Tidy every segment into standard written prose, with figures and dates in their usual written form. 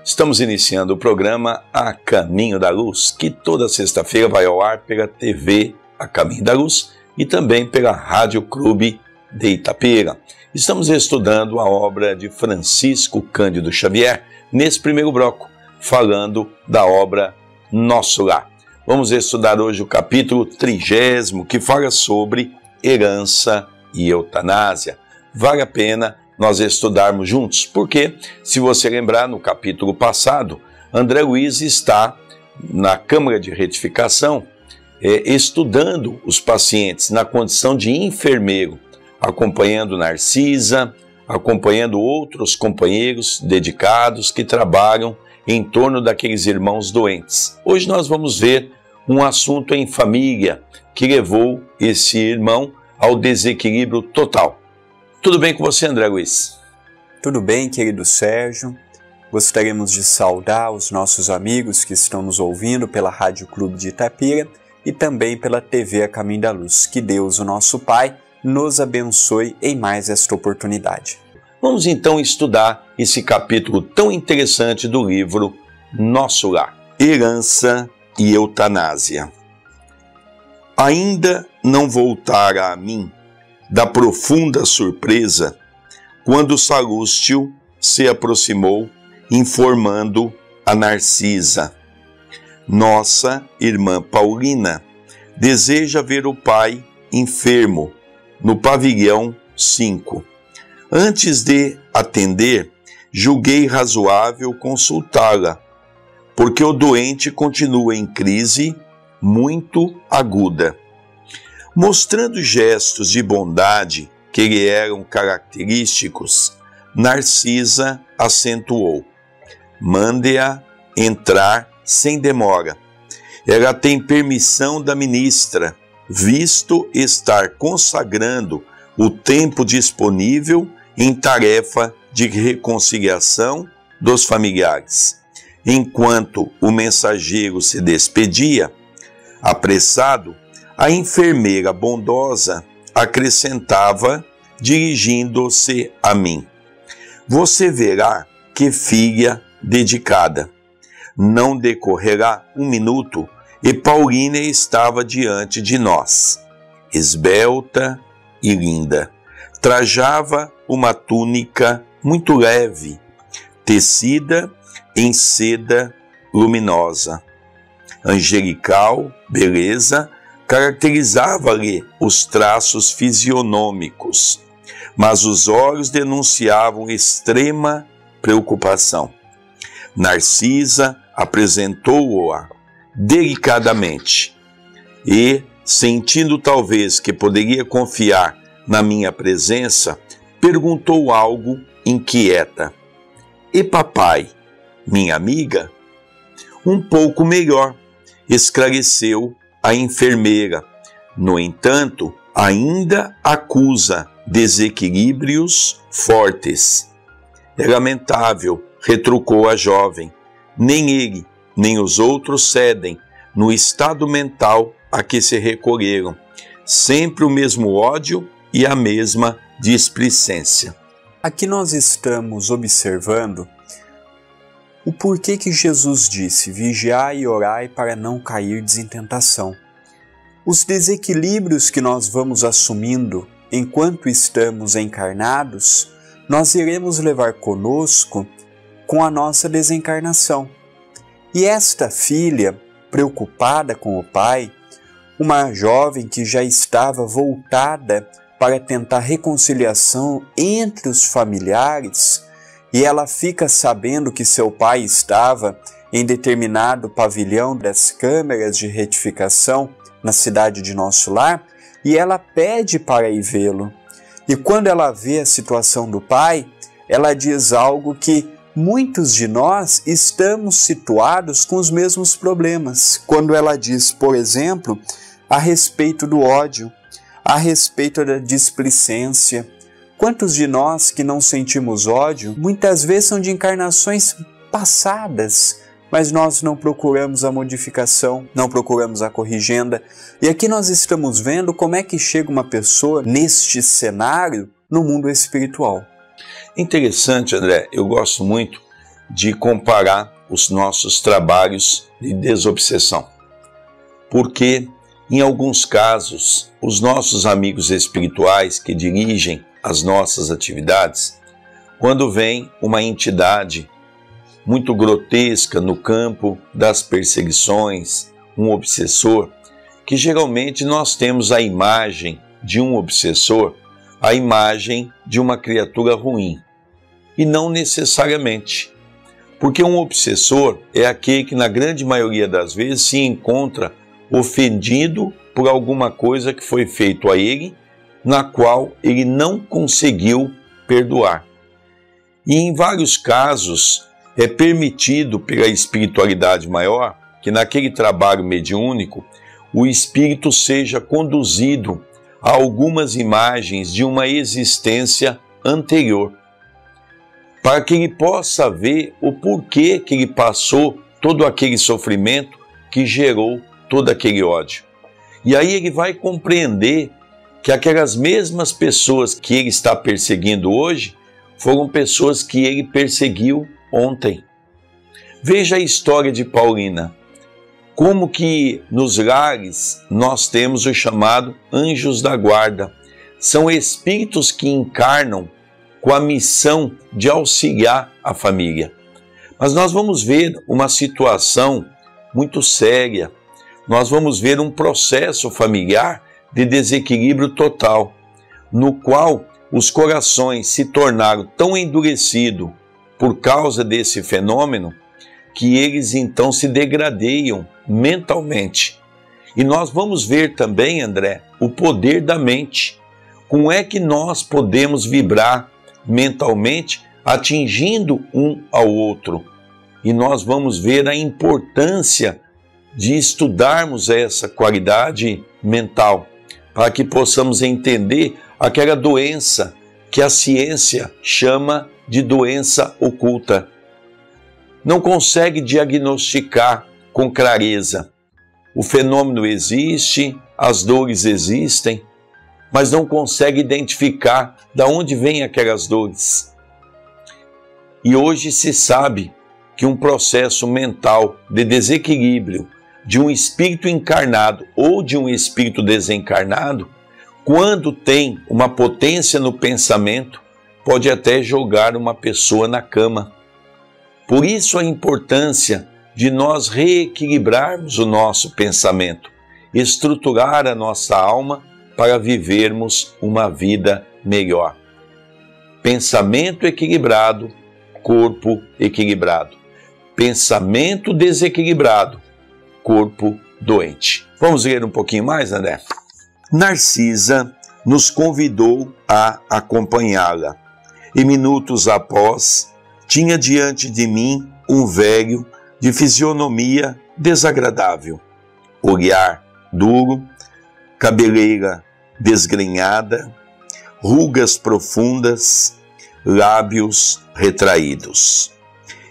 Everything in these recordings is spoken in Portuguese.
Estamos iniciando o programa A Caminho da Luz, que toda sexta-feira vai ao ar pela TV A Caminho da Luz e também pela Rádio Clube de Itapira. Estamos estudando a obra de Francisco Cândido Xavier, nesse primeiro bloco, falando da obra Nosso Lar. Vamos estudar hoje o capítulo 30, que fala sobre herança e eutanásia. Vale a pena nós estudarmos juntos, porque, se você lembrar, no capítulo passado, André Luiz está na Câmara de Retificação, estudando os pacientes na condição de enfermeiro, acompanhando Narcisa, acompanhando outros companheiros dedicados que trabalham em torno daqueles irmãos doentes. Hoje nós vamos ver um assunto em família que levou esse irmão ao desequilíbrio total. Tudo bem com você, André Luiz? Tudo bem, querido Sérgio. Gostaríamos de saudar os nossos amigos que estão nos ouvindo pela Rádio Clube de Itapira e também pela TV A Caminho da Luz. Que Deus, o nosso Pai, nos abençoe em mais esta oportunidade. Vamos então estudar esse capítulo tão interessante do livro Nosso Lar. Herança e eutanásia. Ainda não voltara a mim da profunda surpresa quando Salúcio se aproximou, informando a Narcisa: nossa irmã Paulina deseja ver o pai enfermo no pavilhão 5. Antes de atender, julguei razoável consultá-la, porque o doente continua em crise muito aguda. Mostrando gestos de bondade que lhe eram característicos, Narcisa acentuou: mande-a entrar sem demora. Ela tem permissão da ministra, visto estar consagrando o tempo disponível em tarefa de reconciliação dos familiares. Enquanto o mensageiro se despedia, apressado, a enfermeira bondosa acrescentava, dirigindo-se a mim: você verá que filha dedicada. Não decorrerá um minuto e Paulina estava diante de nós, esbelta e linda. Trajava uma túnica muito leve, tecida em seda luminosa. Angelical beleza caracterizava-lhe os traços fisionômicos, mas os olhos denunciavam extrema preocupação. Narcisa apresentou-a delicadamente e, sentindo talvez que poderia confiar na minha presença, perguntou algo inquieta: e papai, minha amiga? Um pouco melhor, esclareceu a enfermeira. No entanto, ainda acusa desequilíbrios fortes. É lamentável, retrucou a jovem. Nem ele, nem os outros cedem no estado mental a que se recolheram. Sempre o mesmo ódio e a mesma displicência. Aqui nós estamos observando o porquê que Jesus disse: vigiai e orai para não cairdes em tentação. Os desequilíbrios que nós vamos assumindo enquanto estamos encarnados, nós iremos levar conosco com a nossa desencarnação. E esta filha, preocupada com o pai, uma jovem que já estava voltada para tentar reconciliação entre os familiares, e ela fica sabendo que seu pai estava em determinado pavilhão das câmeras de retificação na cidade de Nosso Lar, e ela pede para ir vê-lo. E quando ela vê a situação do pai, ela diz algo que muitos de nós estamos situados com os mesmos problemas. Quando ela diz, por exemplo, a respeito do ódio, a respeito da displicência. Quantos de nós que não sentimos ódio, muitas vezes são de encarnações passadas, mas nós não procuramos a modificação, não procuramos a corrigenda. E aqui nós estamos vendo como é que chega uma pessoa neste cenário no mundo espiritual. Interessante, André, eu gosto muito de comparar os nossos trabalhos de desobsessão. Porque, em alguns casos, os nossos amigos espirituais que dirigem as nossas atividades, quando vem uma entidade muito grotesca no campo das perseguições, um obsessor, que geralmente nós temos a imagem de um obsessor, a imagem de uma criatura ruim. E não necessariamente. Porque um obsessor é aquele que, na grande maioria das vezes, se encontra ofendido por alguma coisa que foi feito a ele, na qual ele não conseguiu perdoar. E em vários casos é permitido pela espiritualidade maior que naquele trabalho mediúnico o espírito seja conduzido a algumas imagens de uma existência anterior, para que ele possa ver o porquê que ele passou todo aquele sofrimento que gerou todo aquele ódio. E aí ele vai compreender que aquelas mesmas pessoas que ele está perseguindo hoje foram pessoas que ele perseguiu ontem. Veja a história de Paulina. Como que nos lares nós temos o chamado anjos da guarda. São espíritos que encarnam com a missão de auxiliar a família. Mas nós vamos ver uma situação muito séria. Nós vamos ver um processo familiar de desequilíbrio total, no qual os corações se tornaram tão endurecidos por causa desse fenômeno que eles então se degradeiam mentalmente. E nós vamos ver também, André, o poder da mente. Como é que nós podemos vibrar mentalmente atingindo um ao outro? E nós vamos ver a importância de estudarmos essa qualidade mental, para que possamos entender aquela doença que a ciência chama de doença oculta. Não consegue diagnosticar com clareza. O fenômeno existe, as dores existem, mas não consegue identificar de onde vêm aquelas dores. E hoje se sabe que um processo mental de desequilíbrio de um espírito encarnado ou de um espírito desencarnado, quando tem uma potência no pensamento, pode até jogar uma pessoa na cama. Por isso a importância de nós reequilibrarmos o nosso pensamento, estruturar a nossa alma para vivermos uma vida melhor. Pensamento equilibrado, corpo equilibrado. Pensamento desequilibrado, corpo doente. Vamos ler um pouquinho mais, André? Narcisa nos convidou a acompanhá-la. E minutos após, tinha diante de mim um velho de fisionomia desagradável, olhar duro, cabeleira desgrenhada, rugas profundas, lábios retraídos.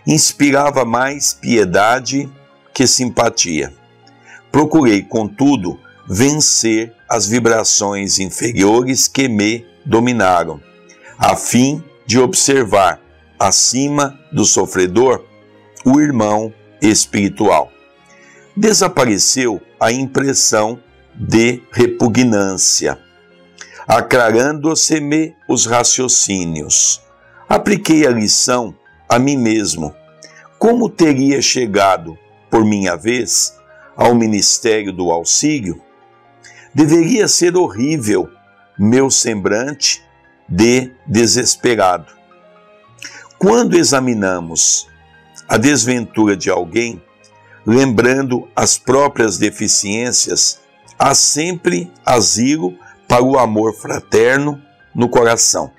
Inspirava mais piedade que simpatia. Procurei, contudo, vencer as vibrações inferiores que me dominaram, a fim de observar, acima do sofredor, o irmão espiritual. Desapareceu a impressão de repugnância, aclarando-se-me os raciocínios. Apliquei a lição a mim mesmo. Como teria chegado, por minha vez, ao ministério do auxílio? Deveria ser horrível meu semblante de desesperado. Quando examinamos a desventura de alguém, lembrando as próprias deficiências, há sempre asilo para o amor fraterno no coração.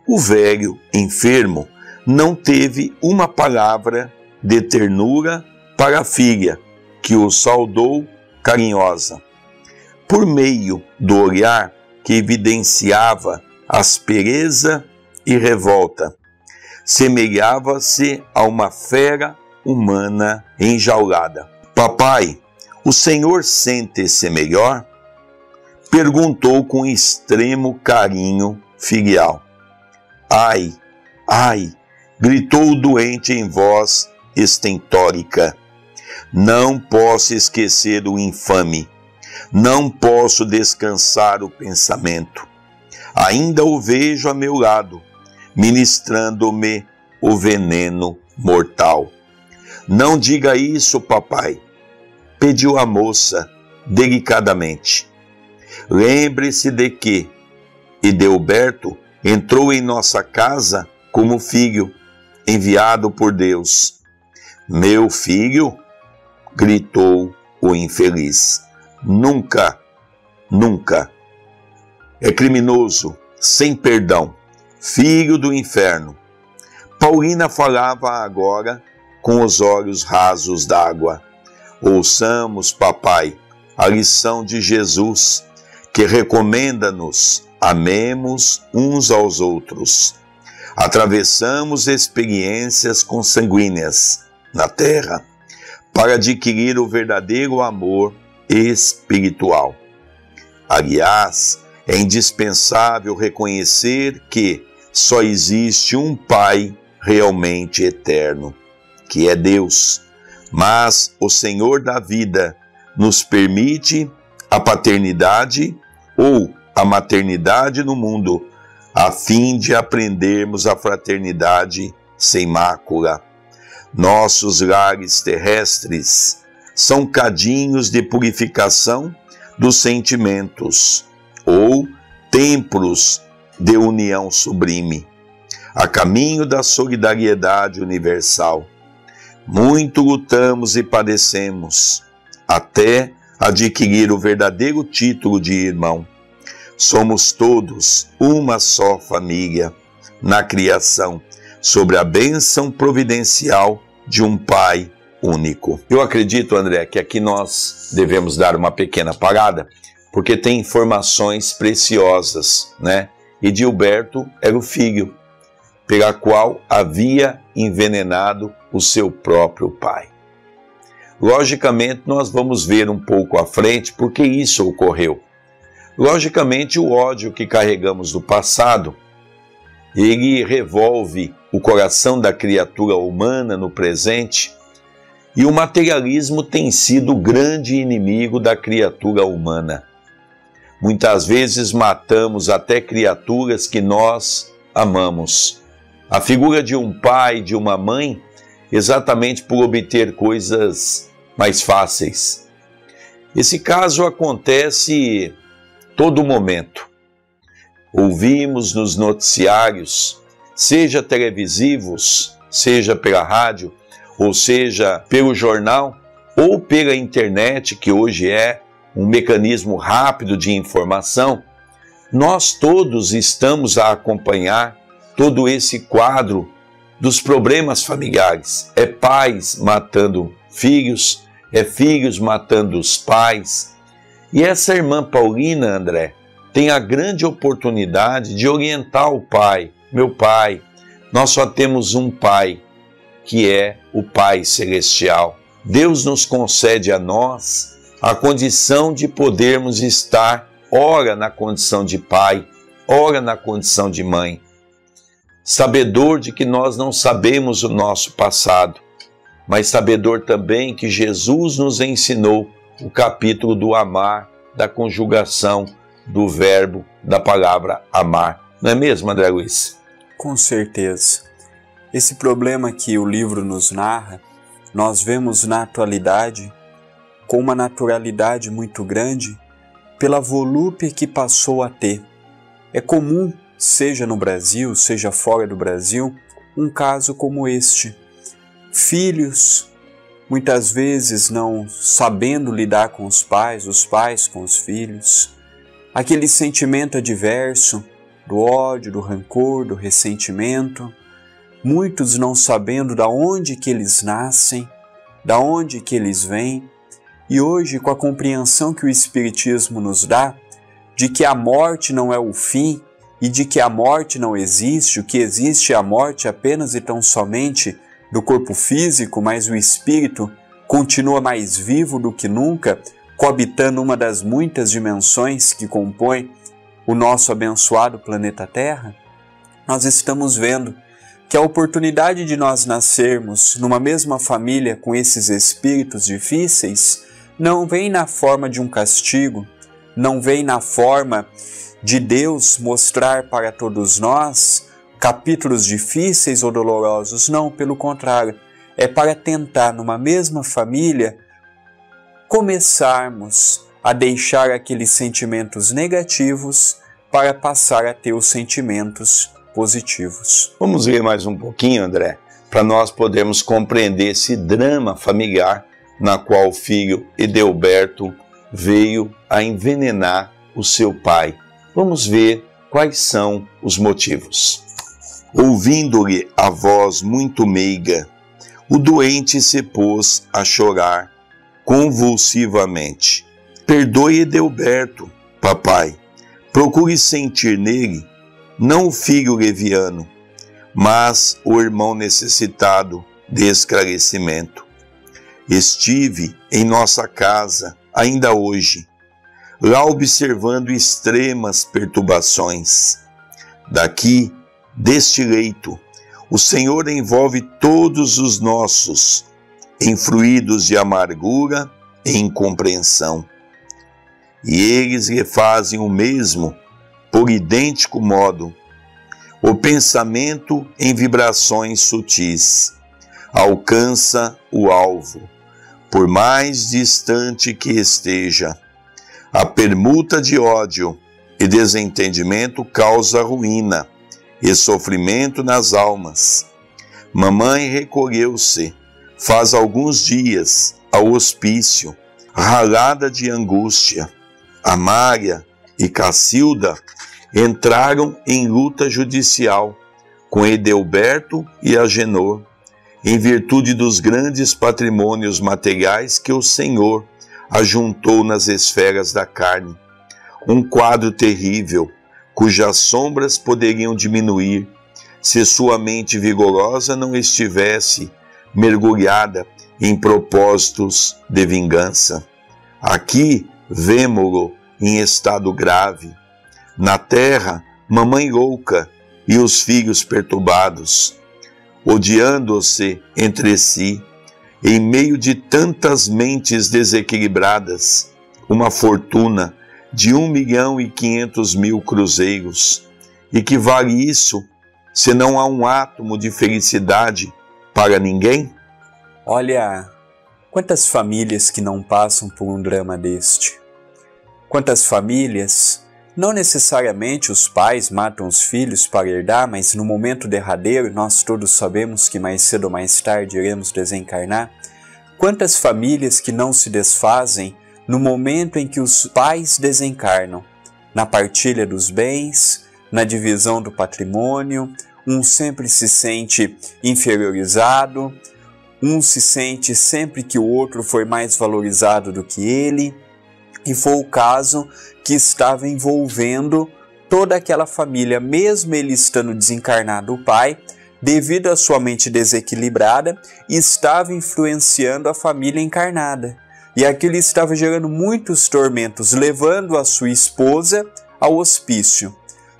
O velho enfermo não teve uma palavra de ternura para a filha, que o saudou carinhosa. Por meio do olhar que evidenciava aspereza e revolta, semelhava-se a uma fera humana enjaulada. Papai, o senhor sente-se melhor? Perguntou com extremo carinho filial. Ai, gritou o doente em voz estentórica. Não posso esquecer o infame. Não posso descansar o pensamento. Ainda o vejo a meu lado, ministrando-me o veneno mortal. Não diga isso, papai, pediu a moça delicadamente. Lembre-se de que Edelberto entrou em nossa casa como filho, enviado por Deus. Meu filho? Gritou o infeliz. Nunca, nunca. É criminoso, sem perdão, filho do inferno. Paulina falava agora com os olhos rasos d'água. Ouçamos, papai, a lição de Jesus, que recomenda-nos: amemos uns aos outros. Atravessamos experiências consanguíneas na terra para adquirir o verdadeiro amor espiritual. Aliás, é indispensável reconhecer que só existe um Pai realmente eterno, que é Deus, mas o Senhor da vida nos permite a paternidade ou a maternidade no mundo, a fim de aprendermos a fraternidade sem mácula. Nossos lares terrestres são cadinhos de purificação dos sentimentos, ou templos de união sublime, a caminho da solidariedade universal. Muito lutamos e padecemos, até adquirir o verdadeiro título de irmão. Somos todos uma só família na criação, sobre a bênção providencial de um Pai único. Eu acredito, André, que aqui nós devemos dar uma pequena parada, porque tem informações preciosas, né? Edilberto era o filho, pela qual havia envenenado o seu próprio pai. Logicamente, nós vamos ver um pouco à frente porque isso ocorreu. Logicamente, o ódio que carregamos do passado, ele revolve o coração da criatura humana no presente, e o materialismo tem sido o grande inimigo da criatura humana. Muitas vezes matamos até criaturas que nós amamos. A figura de um pai, de uma mãe, exatamente por obter coisas mais fáceis. Esse caso acontece todo momento. Ouvimos nos noticiários, seja televisivos, seja pela rádio, ou seja pelo jornal, ou pela internet, que hoje é um mecanismo rápido de informação, nós todos estamos a acompanhar todo esse quadro dos problemas familiares. É pais matando filhos, é filhos matando os pais. E essa irmã Paulina, André, tem a grande oportunidade de orientar o pai. Meu pai, nós só temos um pai, que é o Pai Celestial. Deus nos concede a nós a condição de podermos estar, ora na condição de pai, ora na condição de mãe. Sabedor de que nós não sabemos o nosso passado, mas sabedor também que Jesus nos ensinou o capítulo do amar, da conjugação, do verbo, da palavra amar. Não é mesmo, André Luiz? Com certeza. Esse problema que o livro nos narra, nós vemos na atualidade com uma naturalidade muito grande pela volúpia que passou a ter. É comum, seja no Brasil, seja fora do Brasil, um caso como este. Filhos, muitas vezes não sabendo lidar com os pais com os filhos, aquele sentimento adverso do ódio, do rancor, do ressentimento, muitos não sabendo da onde que eles nascem, da onde que eles vêm, e hoje com a compreensão que o Espiritismo nos dá, de que a morte não é o fim e de que a morte não existe, o que existe é a morte apenas e tão somente do corpo físico, mas o espírito continua mais vivo do que nunca, coabitando uma das muitas dimensões que compõem o nosso abençoado planeta Terra, nós estamos vendo que a oportunidade de nós nascermos numa mesma família com esses espíritos difíceis não vem na forma de um castigo, não vem na forma de Deus mostrar para todos nós capítulos difíceis ou dolorosos, não, pelo contrário, é para tentar numa mesma família começarmos a deixar aqueles sentimentos negativos para passar a ter os sentimentos positivos. Vamos ver mais um pouquinho, André, para nós podermos compreender esse drama familiar na qual o filho Edelberto veio a envenenar o seu pai. Vamos ver quais são os motivos. Ouvindo-lhe a voz muito meiga, o doente se pôs a chorar convulsivamente. Perdoe Edelberto, papai. Procure sentir nele não o filho leviano, mas o irmão necessitado de esclarecimento. Estive em nossa casa ainda hoje, lá observando extremas perturbações. Daqui, deste leito, o Senhor envolve todos os nossos em fluidos de amargura e incompreensão. E eles lhe fazem o mesmo, por idêntico modo. O pensamento em vibrações sutis alcança o alvo, por mais distante que esteja. A permuta de ódio e desentendimento causa ruína e sofrimento nas almas. Mamãe recolheu-se, faz alguns dias, ao hospício, ralada de angústia. Amália e Cacilda entraram em luta judicial com Edelberto e Agenor, em virtude dos grandes patrimônios materiais que o Senhor ajuntou nas esferas da carne. Um quadro terrível, cujas sombras poderiam diminuir se sua mente vigorosa não estivesse mergulhada em propósitos de vingança. Aqui vemo-lo em estado grave. Na terra, mamãe louca e os filhos perturbados, odiando-se entre si, em meio de tantas mentes desequilibradas, uma fortuna de 1.500.000 cruzeiros. E que vale isso, se não há um átomo de felicidade para ninguém? Olha, quantas famílias que não passam por um drama deste? Quantas famílias, não necessariamente os pais matam os filhos para herdar, mas no momento derradeiro, nós todos sabemos que mais cedo ou mais tarde iremos desencarnar. Quantas famílias que não se desfazem no momento em que os pais desencarnam, na partilha dos bens, na divisão do patrimônio, um sempre se sente inferiorizado, um se sente sempre que o outro foi mais valorizado do que ele, e foi o caso que estava envolvendo toda aquela família, mesmo ele estando desencarnado, o pai, devido à sua mente desequilibrada, estava influenciando a família encarnada. E aquilo estava gerando muitos tormentos, levando a sua esposa ao hospício,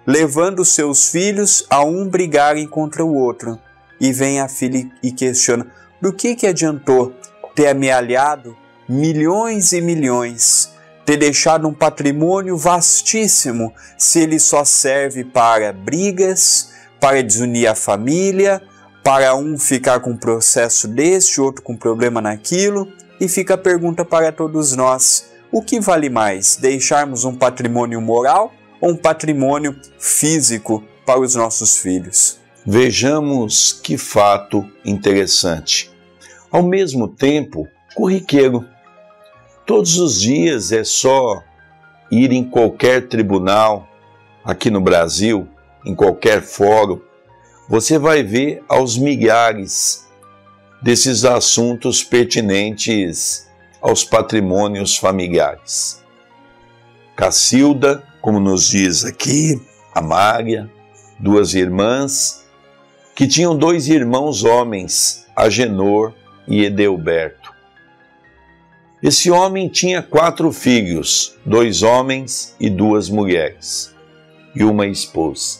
levando seus filhos a um brigarem contra o outro. E vem a filha e questiona, do que adiantou ter amealhado milhões e milhões, ter deixado um patrimônio vastíssimo, se ele só serve para brigas, para desunir a família, para um ficar com um processo deste, outro com problema naquilo? E fica a pergunta para todos nós, o que vale mais, deixarmos um patrimônio moral ou um patrimônio físico para os nossos filhos? Vejamos que fato interessante. Ao mesmo tempo, corriqueiro. Todos os dias é só ir em qualquer tribunal, aqui no Brasil, em qualquer fórum, você vai ver aos milhares desses assuntos pertinentes aos patrimônios familiares. Cacilda, como nos diz aqui, Amália, duas irmãs, que tinham dois irmãos homens, Agenor e Edelberto. Esse homem tinha 4 filhos, 2 homens e 2 mulheres, e uma esposa.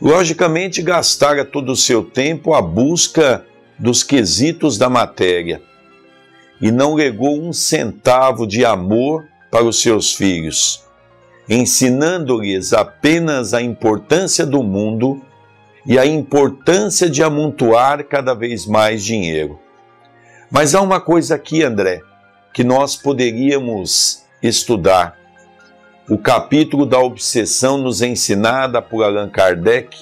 Logicamente, gastara todo o seu tempo à busca dos quesitos da matéria e não legou um centavo de amor para os seus filhos, ensinando-lhes apenas a importância do mundo e a importância de amontoar cada vez mais dinheiro. Mas há uma coisa aqui, André, que nós poderíamos estudar. O capítulo da obsessão nos ensinada por Allan Kardec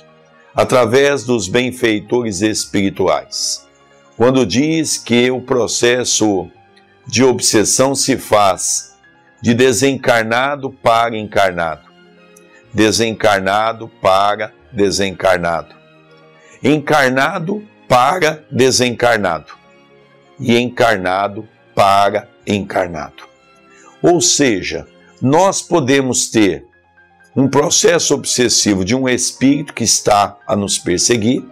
através dos benfeitores espirituais, quando diz que o processo de obsessão se faz de desencarnado para encarnado, desencarnado para desencarnado, encarnado para desencarnado e encarnado para encarnado. Ou seja, nós podemos ter um processo obsessivo de um espírito que está a nos perseguir,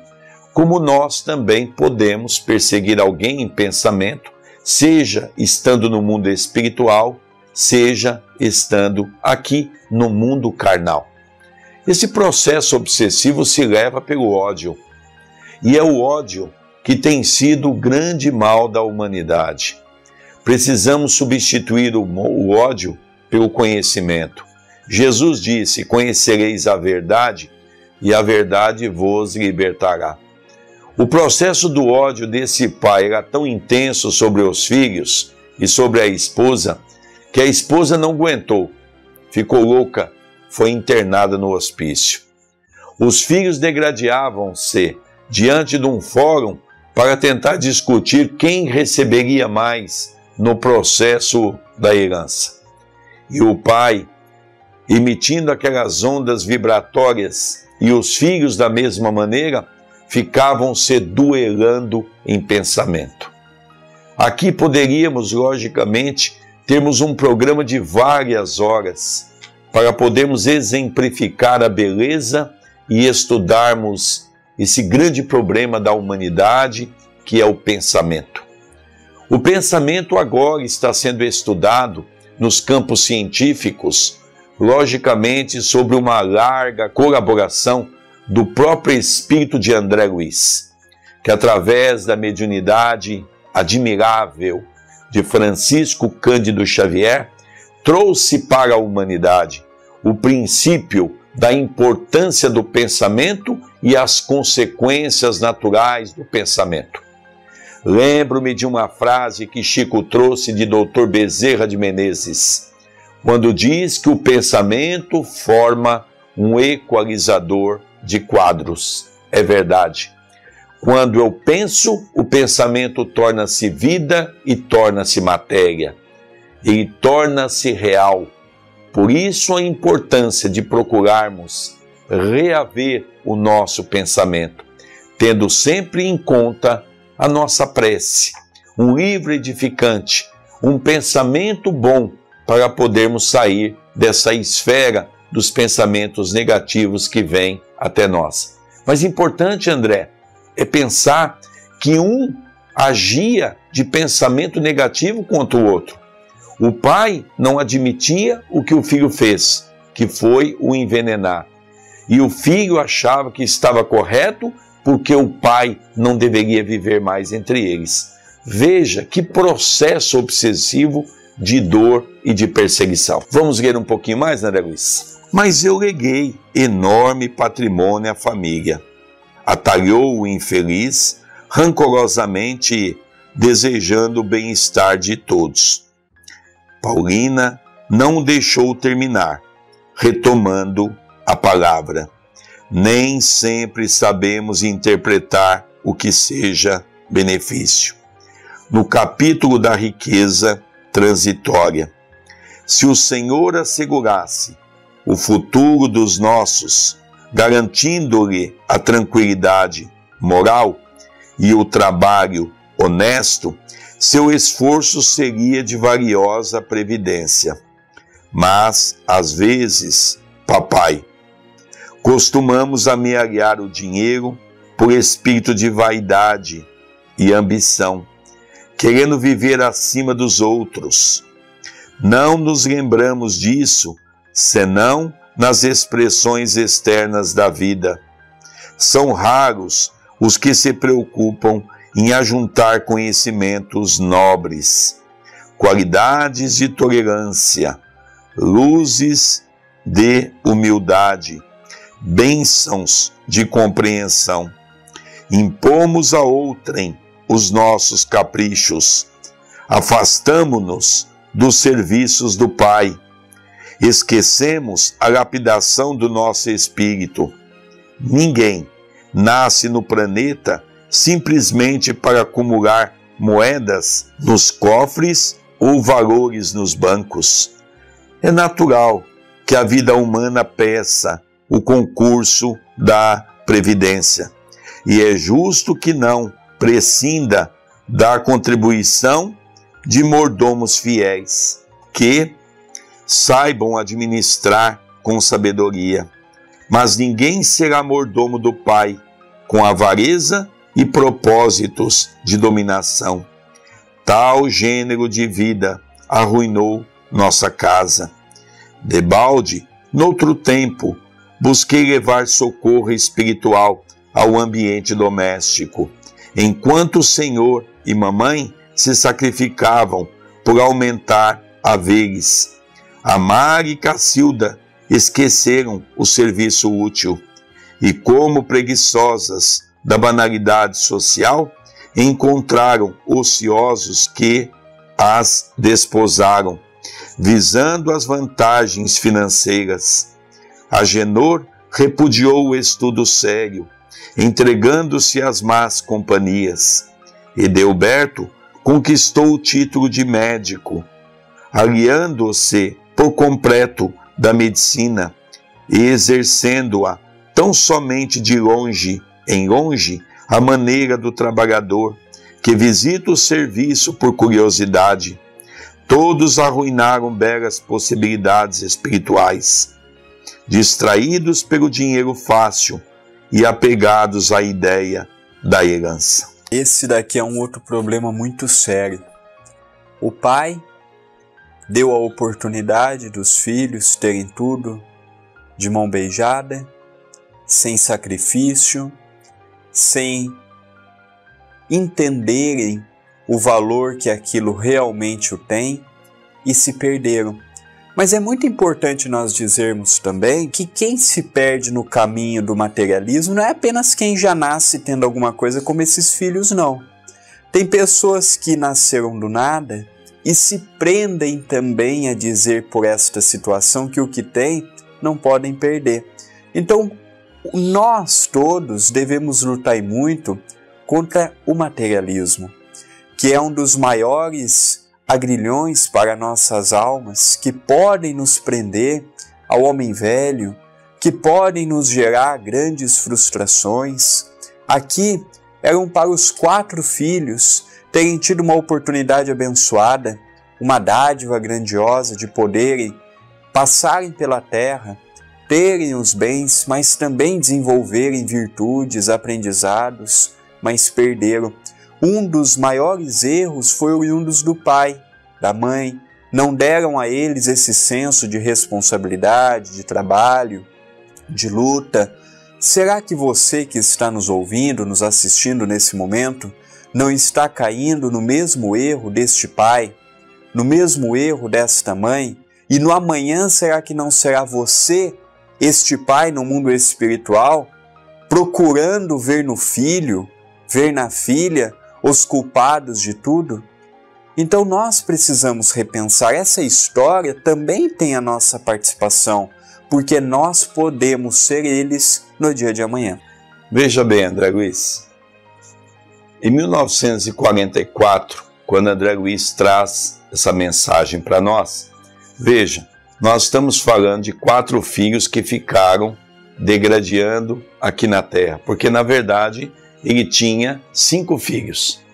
como nós também podemos perseguir alguém em pensamento, seja estando no mundo espiritual, seja estando aqui no mundo carnal. Esse processo obsessivo se leva pelo ódio, e é o ódio que tem sido o grande mal da humanidade. Precisamos substituir o ódio pelo conhecimento. Jesus disse: conhecereis a verdade e a verdade vos libertará. O processo do ódio desse pai era tão intenso sobre os filhos e sobre a esposa, que a esposa não aguentou, ficou louca, foi internada no hospício. Os filhos degradavam-se diante de um fórum para tentar discutir quem receberia mais no processo da herança. E o pai, emitindo aquelas ondas vibratórias, e os filhos, da mesma maneira, ficavam se duelando em pensamento. Aqui poderíamos, logicamente, termos um programa de várias horas para podermos exemplificar a beleza e estudarmos esse grande problema da humanidade, que é o pensamento. O pensamento agora está sendo estudado nos campos científicos, logicamente sobre uma larga colaboração do próprio espírito de André Luiz, que através da mediunidade admirável de Francisco Cândido Xavier, trouxe para a humanidade o princípio da importância do pensamento e as consequências naturais do pensamento. Lembro-me de uma frase que Chico trouxe de Dr. Bezerra de Menezes, quando diz que o pensamento forma um equalizador de quadros. É verdade. Quando eu penso, o pensamento torna-se vida e torna-se matéria. Ele torna-se real. Por isso a importância de procurarmos reaver o nosso pensamento, tendo sempre em conta a nossa prece, um livro edificante, um pensamento bom para podermos sair dessa esfera dos pensamentos negativos que vêm até nós. Mas importante, André, é pensar que um agia de pensamento negativo contra o outro. O pai não admitia o que o filho fez, que foi o envenenar. E o filho achava que estava correto porque o pai não deveria viver mais entre eles. Veja que processo obsessivo de dor e de perseguição. Vamos ler um pouquinho mais, André Luiz? Mas eu leguei enorme patrimônio à família. Atalhou o infeliz, rancorosamente desejando o bem-estar de todos. Paulina não o deixou terminar, retomando a palavra. Nem sempre sabemos interpretar o que seja benefício. No capítulo da riqueza transitória, se o Senhor assegurasse o futuro dos nossos, garantindo-lhe a tranquilidade moral e o trabalho honesto, seu esforço seria de valiosa previdência. Mas, às vezes, papai, costumamos amealhar o dinheiro por espírito de vaidade e ambição, querendo viver acima dos outros. Não nos lembramos disso, senão nas expressões externas da vida. São raros os que se preocupam em ajuntar conhecimentos nobres, qualidades de tolerância, luzes de humildade, bênçãos de compreensão. Impomos a outrem os nossos caprichos, afastamo-nos dos serviços do Pai, esquecemos a lapidação do nosso espírito. Ninguém nasce no planeta simplesmente para acumular moedas nos cofres ou valores nos bancos. É natural que a vida humana peça o concurso da previdência, e é justo que não prescinda da contribuição de mordomos fiéis, que saibam administrar com sabedoria. Mas ninguém será mordomo do Pai com avareza e propósitos de dominação. Tal gênero de vida arruinou nossa casa. Debalde, noutro tempo, busquei levar socorro espiritual ao ambiente doméstico, enquanto o senhor e mamãe se sacrificavam por aumentar haveres. Amar e Cacilda esqueceram o serviço útil e, como preguiçosas da banalidade social, encontraram ociosos que as desposaram, visando as vantagens financeiras. Agenor repudiou o estudo sério, entregando-se às más companhias. Edelberto conquistou o título de médico, aliando-se por completo da medicina e exercendo-a tão somente de longe em longe, à maneira do trabalhador que visita o serviço por curiosidade. Todos arruinaram belas possibilidades espirituais, distraídos pelo dinheiro fácil e apegados à ideia da herança. Esse daqui é um outro problema muito sério. O pai deu a oportunidade dos filhos terem tudo de mão beijada, sem sacrifício, sem entenderem o valor que aquilo realmente tem e se perderam. Mas é muito importante nós dizermos também que quem se perde no caminho do materialismo não é apenas quem já nasce tendo alguma coisa como esses filhos, não. Tem pessoas que nasceram do nada e se prendem também a dizer por esta situação que o que tem não podem perder. Então, nós todos devemos lutar muito contra o materialismo, que é um dos maiores agrilhões para nossas almas, que podem nos prender ao homem velho, que podem nos gerar grandes frustrações. Aqui eram para os 4 filhos terem tido uma oportunidade abençoada, uma dádiva grandiosa de poderem passarem pela terra, terem os bens, mas também desenvolverem virtudes, aprendizados, mas perderam. Um dos maiores erros foi oriundos do pai, da mãe. Não deram a eles esse senso de responsabilidade, de trabalho, de luta. Será que você que está nos ouvindo, nos assistindo nesse momento, não está caindo no mesmo erro deste pai, no mesmo erro desta mãe? E no amanhã será que não será você, este pai no mundo espiritual, procurando ver no filho, ver na filha, os culpados de tudo? Então nós precisamos repensar. Essa história também tem a nossa participação, porque nós podemos ser eles no dia de amanhã. Veja bem, André Luiz, em 1944, quando André Luiz traz essa mensagem para nós, veja, nós estamos falando de 4 filhos que ficaram degradando aqui na Terra, porque na verdade ele tinha 5 filhos.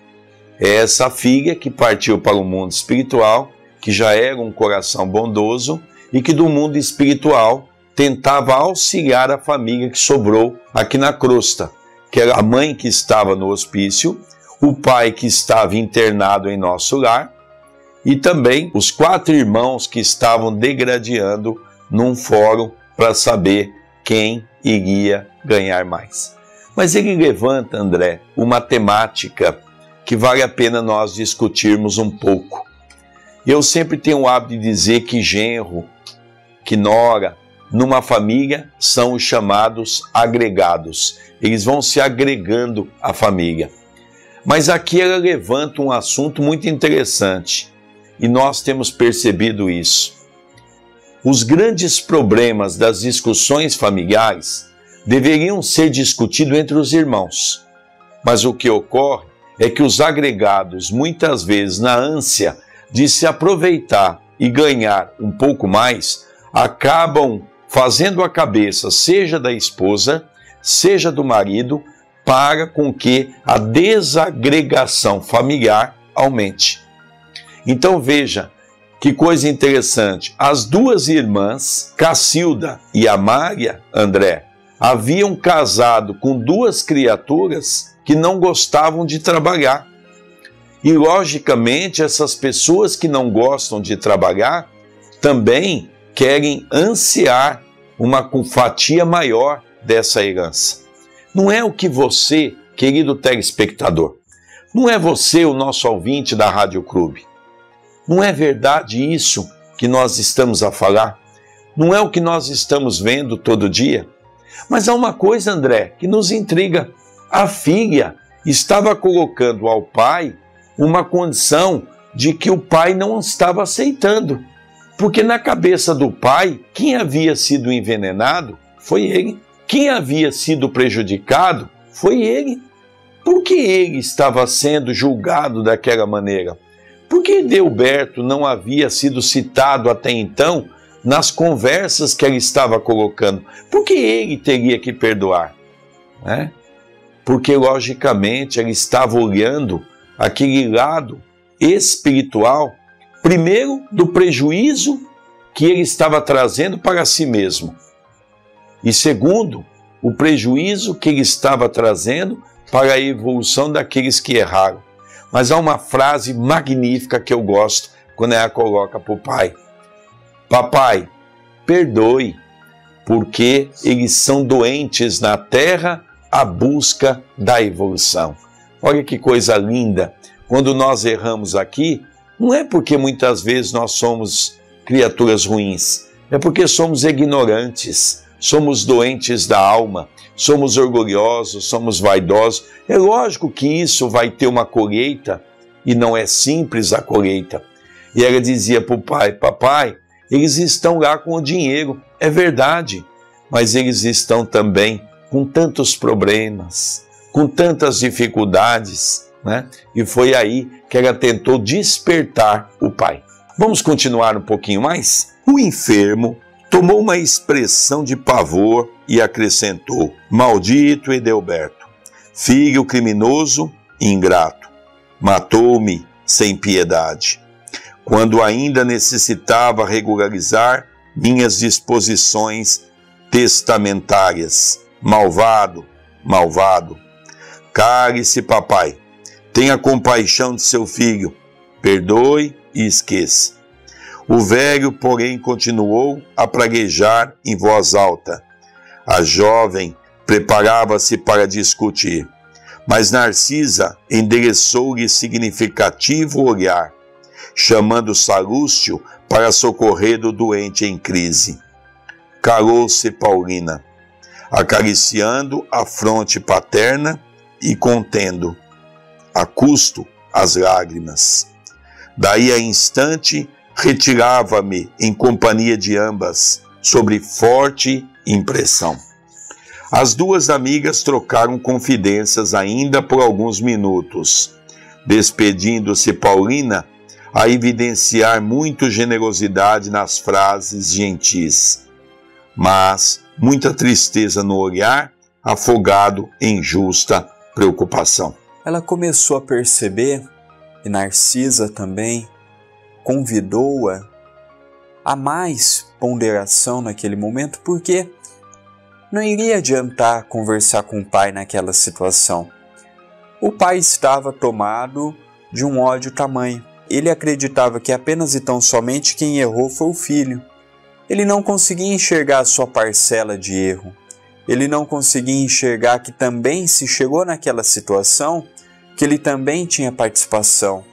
É essa filha que partiu para o mundo espiritual, que já era um coração bondoso e que do mundo espiritual tentava auxiliar a família que sobrou aqui na crosta, que era a mãe que estava no hospício, o pai que estava internado em nosso lar e também os 4 irmãos que estavam degradando num fórum para saber quem iria ganhar mais. Mas ele levanta, André, uma temática que vale a pena nós discutirmos um pouco. Eu sempre tenho o hábito de dizer que genro, que nora, numa família são os chamados agregados. Eles vão se agregando à família. Mas aqui ela levanta um assunto muito interessante e nós temos percebido isso. Os grandes problemas das discussões familiares deveriam ser discutidos entre os irmãos. Mas o que ocorre é que os agregados, muitas vezes na ânsia de se aproveitar e ganhar um pouco mais, acabam fazendo a cabeça, seja da esposa, seja do marido, para com que a desagregação familiar aumente. Então veja, que coisa interessante, as duas irmãs, Cacilda e Amália, André, haviam casado com duas criaturas que não gostavam de trabalhar. E logicamente essas pessoas que não gostam de trabalhar também querem ansiar uma fatia maior dessa herança. Não é o que você, querido telespectador, não é você o nosso ouvinte da Rádio Clube. Não é verdade isso que nós estamos a falar? Não é o que nós estamos vendo todo dia? Mas há uma coisa, André, que nos intriga. A filha estava colocando ao pai uma condição de que o pai não estava aceitando. Porque na cabeça do pai, quem havia sido envenenado foi ele. Quem havia sido prejudicado foi ele. Por que ele estava sendo julgado daquela maneira? Por que Delberto não havia sido citado até então nas conversas que ele estava colocando? Por que ele teria que perdoar? Porque, logicamente, ele estava olhando aquele lado espiritual, primeiro, do prejuízo que ele estava trazendo para si mesmo. E segundo, o prejuízo que ele estava trazendo para a evolução daqueles que erraram. Mas há uma frase magnífica que eu gosto quando ela coloca para o pai. Papai, perdoe, porque eles são doentes na terra à busca da evolução. Olha que coisa linda. Quando nós erramos aqui, não é porque muitas vezes nós somos criaturas ruins, é porque somos ignorantes, somos doentes da alma, somos orgulhosos, somos vaidosos. É lógico que isso vai ter uma colheita, e não é simples a colheita. E ela dizia para o pai, papai, eles estão lá com o dinheiro, é verdade, mas eles estão também com tantos problemas, com tantas dificuldades, né? E foi aí que ela tentou despertar o pai. Vamos continuar um pouquinho mais? O enfermo tomou uma expressão de pavor e acrescentou, maldito Edelberto, filho criminoso e ingrato, matou-me sem piedade, quando ainda necessitava regularizar minhas disposições testamentárias. Malvado, malvado. Cale-se, papai, tenha compaixão de seu filho, perdoe e esqueça. O velho, porém, continuou a praguejar em voz alta. A jovem preparava-se para discutir, mas Narcisa endereçou-lhe significativo olhar, chamando Salúcio para socorrer o doente em crise. Calou-se Paulina, acariciando a fronte paterna e contendo, a custo, as lágrimas. Daí a instante, retirava-me em companhia de ambas, sobre forte impressão. As duas amigas trocaram confidências ainda por alguns minutos, despedindo-se Paulina a evidenciar muito generosidade nas frases gentis, mas muita tristeza no olhar, afogado em justa preocupação. Ela começou a perceber, e Narcisa também convidou-a a mais ponderação naquele momento, porque não iria adiantar conversar com o pai naquela situação. O pai estava tomado de um ódio tamanho. Ele acreditava que apenas e tão somente quem errou foi o filho. Ele não conseguia enxergar a sua parcela de erro. ele não conseguia enxergar que também se chegou naquela situação, que ele também tinha participação.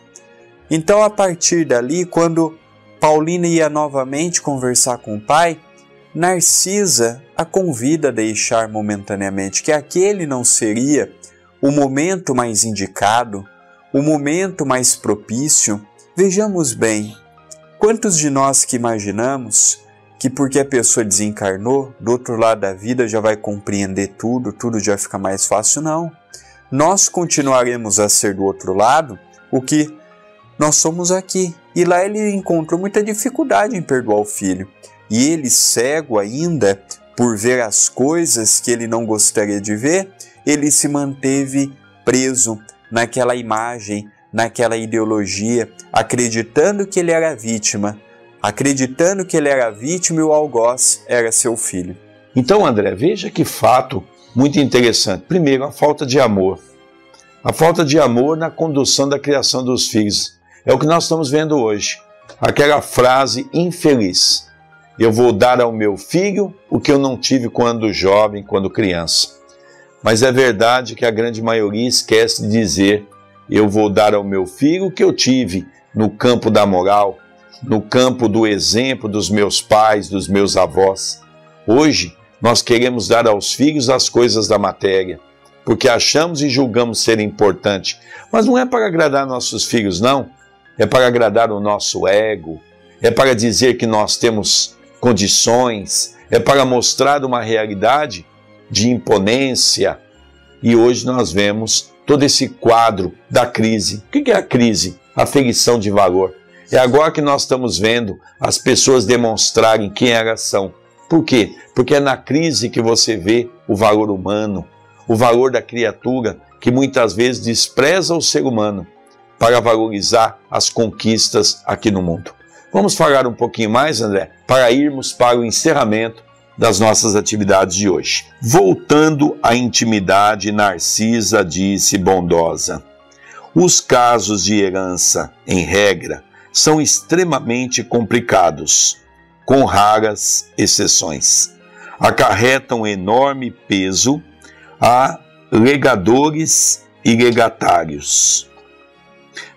Então, a partir dali, quando Paulina ia novamente conversar com o pai, Narcisa a convida a deixar momentaneamente, que aquele não seria o momento mais indicado, o momento mais propício. Vejamos bem, quantos de nós que imaginamos que porque a pessoa desencarnou, do outro lado da vida já vai compreender tudo, tudo já fica mais fácil? Não. Nós continuaremos a ser do outro lado o que nós somos aqui. E lá ele encontrou muita dificuldade em perdoar o filho. E ele, cego ainda por ver as coisas que ele não gostaria de ver, ele se manteve preso naquela imagem, naquela ideologia, acreditando que ele era vítima, e o algoz era seu filho. Então, André, veja que fato muito interessante. Primeiro, a falta de amor. A falta de amor na condução da criação dos filhos. É o que nós estamos vendo hoje. Aquela frase infeliz: eu vou dar ao meu filho o que eu não tive quando jovem, quando criança. Mas é verdade que a grande maioria esquece de dizer: eu vou dar ao meu filho o que eu tive no campo da moral, no campo do exemplo dos meus pais, dos meus avós. Hoje, nós queremos dar aos filhos as coisas da matéria, porque achamos e julgamos ser importante. Mas não é para agradar nossos filhos, não. É para agradar o nosso ego, é para dizer que nós temos condições, é para mostrar uma realidade de imponência. E hoje nós vemos todo esse quadro da crise. O que é a crise? Aferição de valor. É agora que nós estamos vendo as pessoas demonstrarem quem elas são. Por quê? Porque é na crise que você vê o valor humano, o valor da criatura, que muitas vezes despreza o ser humano para valorizar as conquistas aqui no mundo. Vamos falar um pouquinho mais, André, para irmos para o encerramento das nossas atividades de hoje. Voltando à intimidade, Narcisa disse bondosa: os casos de herança, em regra, são extremamente complicados, com raras exceções. Acarretam enorme peso a legadores e legatários.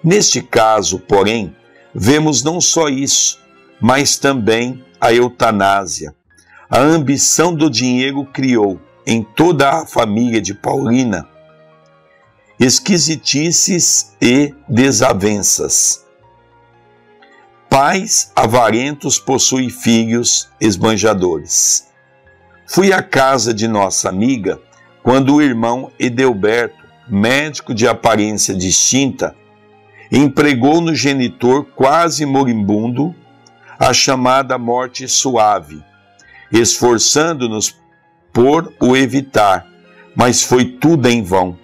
Neste caso, porém, vemos não só isso, mas também a eutanásia. A ambição do dinheiro criou, em toda a família de Paulina, esquisitices e desavenças. Pais avarentos possuem filhos esbanjadores. Fui à casa de nossa amiga quando o irmão Edelberto, médico de aparência distinta, empregou no genitor quase moribundo a chamada morte suave, esforçando-nos por o evitar, mas foi tudo em vão.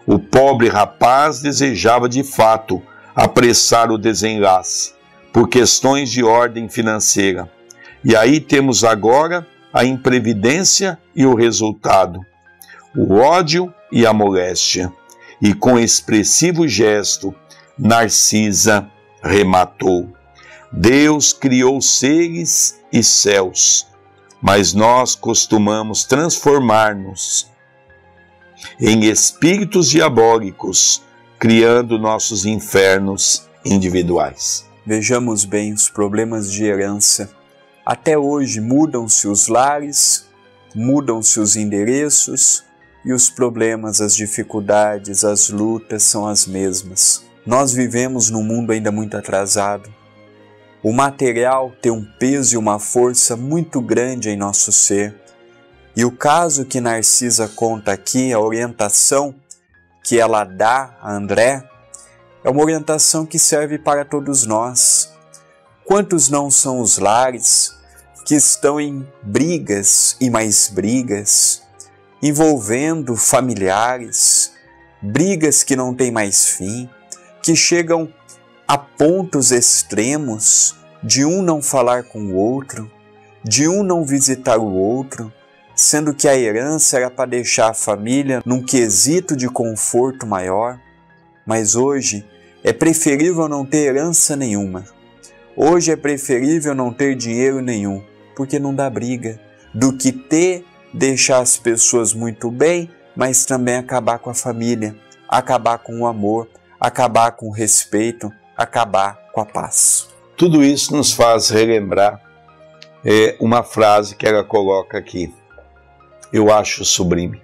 O pobre rapaz desejava de fato apressar o desenlace, por questões de ordem financeira. E aí temos agora a imprevidência e o resultado, o ódio e a moléstia. E com expressivo gesto, Narcisa rematou: Deus criou seres e céus, mas nós costumamos transformar-nos em espíritos diabólicos, criando nossos infernos individuais. Vejamos bem os problemas de herança. Até hoje mudam-se os lares, mudam-se os endereços e os problemas, as dificuldades, as lutas são as mesmas. Nós vivemos num mundo ainda muito atrasado. O material tem um peso e uma força muito grande em nosso ser. E o caso que Narcisa conta aqui, a orientação que ela dá a André, é uma orientação que serve para todos nós. Quantos não são os lares que estão em brigas e mais brigas, envolvendo familiares, brigas que não têm mais fim, que chegam a pontos extremos de um não falar com o outro, de um não visitar o outro, sendo que a herança era para deixar a família num quesito de conforto maior. Mas hoje é preferível não ter herança nenhuma. Hoje é preferível não ter dinheiro nenhum, porque não dá briga, do que ter deixar as pessoas muito bem, mas também acabar com a família, acabar com o amor, acabar com o respeito, acabar com a paz. Tudo isso nos faz relembrar uma frase que ela coloca aqui. Eu acho sublime.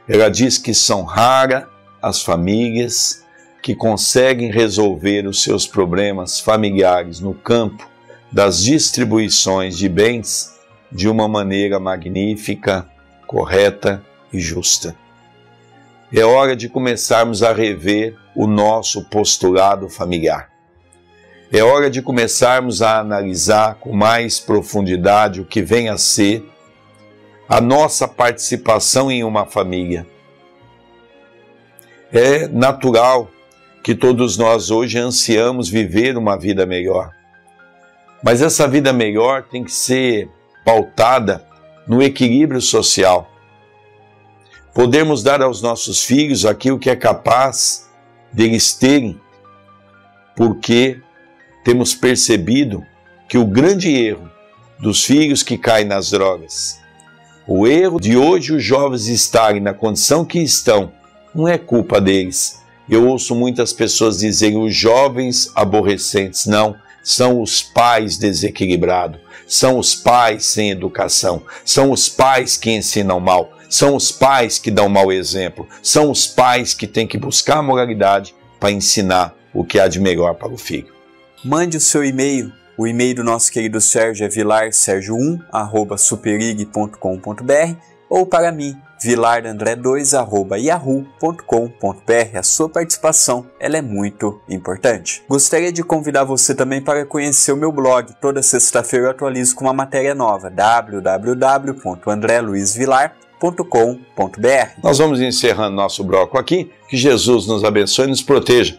Ela diz que são raras as famílias que conseguem resolver os seus problemas familiares no campo das distribuições de bens de uma maneira magnífica, correta e justa. É hora de começarmos a rever o nosso postulado familiar. É hora de começarmos a analisar com mais profundidade o que vem a ser a nossa participação em uma família. É natural que todos nós hoje ansiamos viver uma vida melhor. Mas essa vida melhor tem que ser pautada no equilíbrio social. Podemos dar aos nossos filhos aquilo que é capaz deles terem, porque temos percebido que o grande erro dos filhos que caem nas drogas, o erro de hoje os jovens estarem na condição que estão, não é culpa deles. Eu ouço muitas pessoas dizerem os jovens aborrecentes. Não, são os pais desequilibrados, são os pais sem educação, são os pais que ensinam mal, são os pais que dão mau exemplo, são os pais que têm que buscar a moralidade para ensinar o que há de melhor para o filho. Mande o seu e-mail. O e-mail do nosso querido Sérgio é vilarsergio1@superig.com.br ou para mim, vilardandré2@yahoo.com.br. A sua participação ela é muito importante. Gostaria de convidar você também para conhecer o meu blog. Toda sexta-feira eu atualizo com uma matéria nova, www.andreluizvilar.com.br. Nós vamos encerrando nosso bloco aqui. Que Jesus nos abençoe e nos proteja.